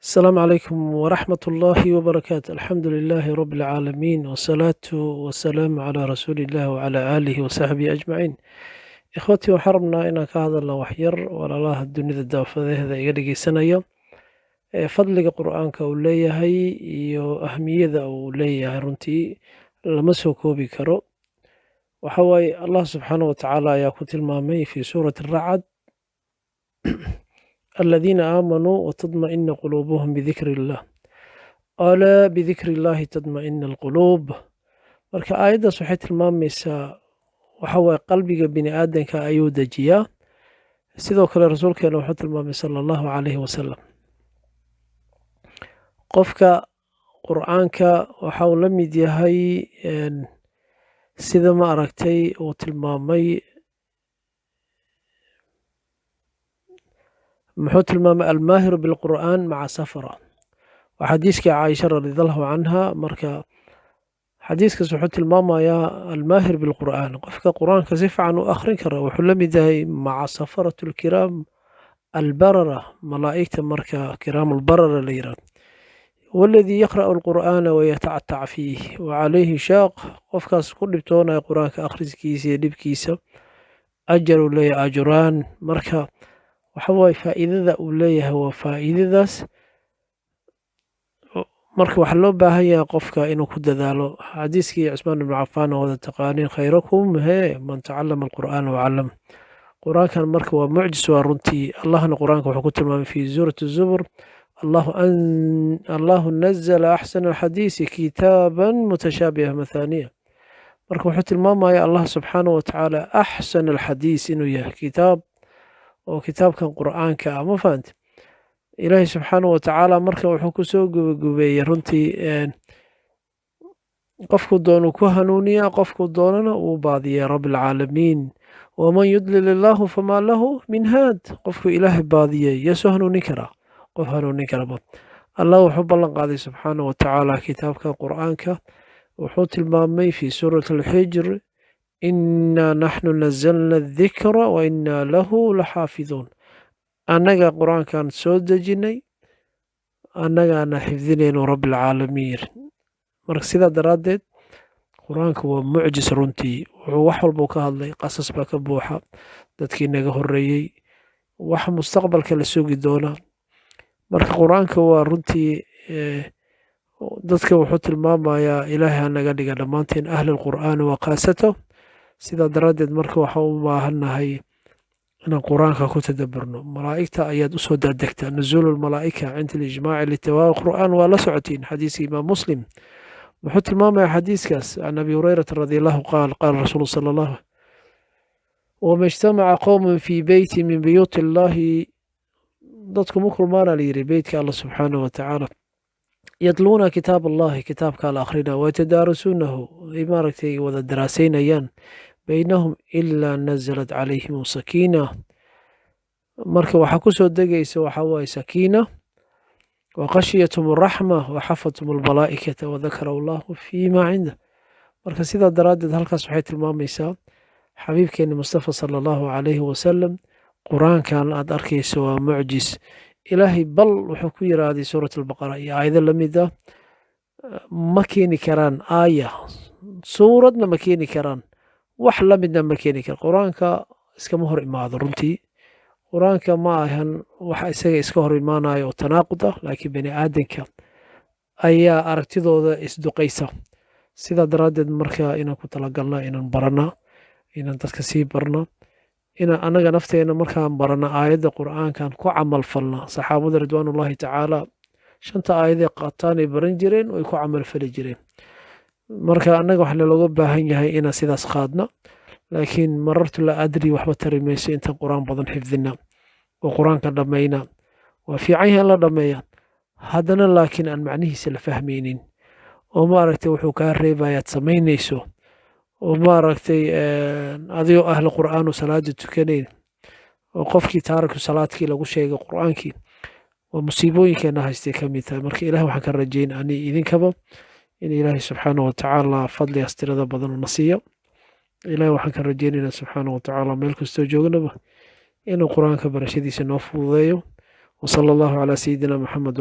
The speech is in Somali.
السلام عليكم ورحمة الله وبركاته. الحمد لله رب العالمين، والصلاة والسلام على رسول الله وعلى آله وصحبه أجمعين. إخوتي وحرمنا إنك هذا الله وحير ولا الله الدنيا الدافة هذا يقرقي سنة فضل قرآن كولي هي أهمية أولي رنتي لمسه كوبي كرو وحوي الله سبحانه وتعالى يا كتل مامي في سورة الرعد الذين آمنوا وتطمئن قلوبهم بذكر الله ألا بذكر الله تطمئن القلوب. marka aayaddaas waxay tilmaamaysaa waxa waaye qalbiga bini aadanka ayuu dejiyaa. sidoo kale rasuulkeena wuxuu tilmaamay sala allahu calayhi wasalam qofka qur'aanka waxa uu la mid yahay sida ma aragtay uu tilmaamay muxuu tilmaamay almaahiru bilqur'aan maca safara waa xadiiskii caaisha radiallahu canha. marka xadiiskaas wuxuu tilmaamayaa almaahir bilqur'aan qofka qur'aanka si fiican u akhrin kara wuxuu la mid yahay maca safaratu alkiraam albarara malaa'igta marka kiraam albarara la yirahdo waladii yaqra'u alqur'aana wayatacatac fiih wacalayhi shaaq qofkaas ku dhibtoonaya qur'aanka akhriskiisa iyo dhibkiisa ajar uu leeyahay ajuraan. marka waxa waaye faa'iidada uu leeyahay waa faa'iidadaas. marka waxaa loo baahan yahay qofka inuu ku dadaalo xadiiskii cusmaan ibnu cafaan oo wada taqaaniin khayrakum man tacallama alqur'aana wacallam. qur'aankan marka waa mucjis waa runtii allahna qur'aanka wuxuu ku tilmaamay fi suurati zubur allahu nazala axsana alxadiisi kitaaban mutashaabiha mathaniya. marka wuxuu tilmaamaya allah subxaanahu watacaala axsana alxadiis inuu yahay kitaab oo kitaabkan qur'aanka ah ma fahanti ilaahay subxaanahu watacaala marka wuxuu kusoo gubagubeeyey runtii qofku doonuu ku hanuuniyaa qofku doonana uu baadiyaa rabbilcaalamiin waman yudlil illaahu famaa lahu min haad qofku ilaahay baadiyey yasoo hanuunin karaa qof hanuunin karaba. allah wuxuu ballan qaaday subxaanahu watacaala kitaabka qur'aanka wuxuu tilmaamay fi suurati alxijr innaa naxnu nazalna adikra wa innaa lahu laxaafiduun annaga qur'aankan soo dejinnay annagaana xifdinayno rabbilcaalamiin. marka sidaa daraaddeed qur'aanka waa mucjis runtii wuxuu wax walbuu ka hadlay qasas baa ka buuxa dadkii naga horreeyey wax mustaqbalka la sugi doona. marka qur'aanka waa runtii dadka wuxuu tilmaamayaa ilaahay ha naga dhiga dhammaanteen ahli alqur'aani wa khaasato. sidaa daraaddeed marka waxaan u baahannahay inaan qur'aanka ku tadabburno malaa'igta ayaad usoo daadegtaa nuzuulu lmalaa'ika cinda alijmaaci litawaa'i qur'aan waa la socotiin xadiiska imaam muslim wuxuu tilmaamayaa xadiiskaas can abi hurayrata radiallahu qaal qaala rasuulu sala allah wama ijtamaca qowmun fii beyti min buyuuti illaahi dadku ma kulmaana la yidhi beytka allah subxaanahu watacaala yatluuna kitaab allahi kitaabkaa la akhrina wayatadaarasuunahu ay maaragtay wada daraasaynayaan baynahum ilaa nazalat calayhim sakiina. marka waxaa ku soo degaysa waxaa waaye sakiina wa khashiyatum araxma wa xafatum almalaa'ikata wadakara allahu fiima cinda. marka sidaa daraaddeed halkaas waxay tilmaamaysaa xabiibkeeni mustafa sala allahu calayhi wasalam qur'aankan aad arkayso waa mucjis ilaahay bal wuxuu ku yiraahday suurat albaqara iyo aayado la mid ah ma keeni karaan aaya suuradna ma keeni karaan wax la midna ma keeni kara qur'aanka iskama hor imaado runtii qur'aanka ma ahan waxa isaga iska hor imaanayo oo tanaaqud ah laakiin bani aadanka ayaa aragtidooda isduqaysa. sidaa daraaddeed marka inaan ku talagalna inaan barana inaan dadka sii barna inaan annaga nafteena markaan barana aayadda qur'aankan ku camal falna saxaabada ridwaanullahi tacaala shanta aayadee qaataan ay baran jireen way ku camal fali jireen. marka annaga waxaa looga baahan yahay inaan sidaas qaadna laakiin marartu la adri waxba tari mayso intaan qur'aan badan xifdina oo qur'aanka dhammayna waa fiican yahay in la dhammeeya haddana laakiin aan macnihiisa la fahmaynin oo maaragtay wuxuu kaa reebayaad samaynayso oo maaragtay adigoo ahli qur'aan oo salaada tukanayn oo qofkii taariku salaadkii lagu sheegay qur'aankii waa musiibooyinkeena haystay ka mid tahay. marka ilaah waxaan ka rajayn ani idinkaba in ilaahay subxaanahu watacaala fadligaas tirada badan una siiyo. ilaahay waxaan ka rajaynaynaa subxaanahu watacaala meel kastoo joognaba inuu qur'aanka barashadiisa noo fududeeyo. wasala allahu calaa sayidina maxamed